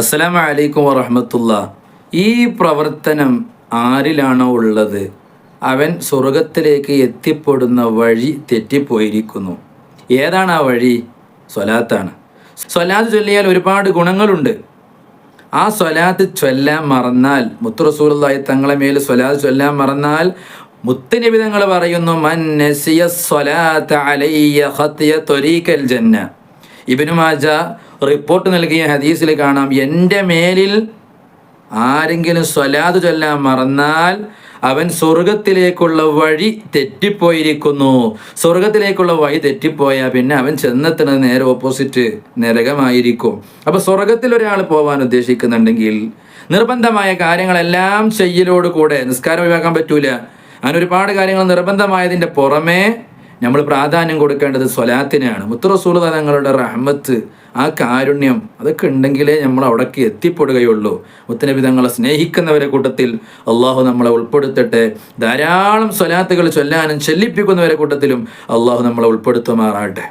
അസ്സലാമു അലൈക്കും വറഹ്മത്തുള്ളാഹി. ഈ പ്രവർത്തനം ആരിലാണോ ഉള്ളത് അവൻ സ്വർഗത്തിലേക്ക് എത്തിപ്പെടുന്ന വഴി തെറ്റിപ്പോയിരിക്കുന്നു. ഏതാണ് ആ വഴി? സ്വലാത്താണ്. സ്വലാത്ത് ചൊല്ലിയാൽ ഒരുപാട് ഗുണങ്ങളുണ്ട്. ആ സ്വലാത്ത് ചൊല്ലാൻ മറന്നാൽ, മുത്ത് റസൂലുള്ളാഹി തങ്ങളെ മേൽ സ്വലാത്ത് ചൊല്ലാൻ മറന്നാൽ, മുത്തുനബി തങ്ങൾ പറയുന്നു, മൻ നസിയ സ്വലാത്ത അലയ്യ ഖത്തിയ ത്വരീഖൽ ജന്ന. ഇബ്നു മാജ റിപ്പോർട്ട് നൽകിയ ഹദീസിൽ കാണാം, എൻ്റെ മേലിൽ ആരെങ്കിലും സ്വലാത്ത് ചൊല്ലാൻ മറന്നാൽ അവൻ സ്വർഗത്തിലേക്കുള്ള വഴി തെറ്റിപ്പോയിരിക്കുന്നു. സ്വർഗത്തിലേക്കുള്ള വഴി തെറ്റിപ്പോയാൽ പിന്നെ അവൻ ചെന്നെത്തുന്നത് നേരെ ഓപ്പോസിറ്റ് നരകമായിരിക്കും. അപ്പോൾ സ്വർഗത്തിൽ ഒരാൾ പോകാൻ ഉദ്ദേശിക്കുന്നുണ്ടെങ്കിൽ നിർബന്ധമായ കാര്യങ്ങളെല്ലാം ചെയ്യലോടുകൂടെ നിസ്കാരം ഒഴിവാക്കാൻ പറ്റൂല. അങ്ങനെ ഒരുപാട് കാര്യങ്ങൾ നിർബന്ധമായതിൻ്റെ പുറമേ നമ്മൾ പ്രാധാന്യം കൊടുക്കേണ്ടത് സ്വലാത്തിനാണ്. മുത്ത് റസൂൽ തങ്ങളുടെ റഹ്മത്ത്, ആ കാരുണ്യം, അതൊക്കെ ഉണ്ടെങ്കിലേ നമ്മൾ അവിടേക്ക് എത്തിപ്പെടുകയുള്ളൂ. മുത്തുനബി തങ്ങളെ സ്നേഹിക്കുന്നവരെ കൂട്ടത്തിൽ അള്ളാഹു നമ്മളെ ഉൾപ്പെടുത്തട്ടെ. ധാരാളം സ്വലാത്തുകൾ ചൊല്ലാനും ചെല്ലിപ്പിക്കുന്നവരെ കൂട്ടത്തിലും അള്ളാഹു നമ്മളെ ഉൾപ്പെടുത്തുമാറാകട്ടെ.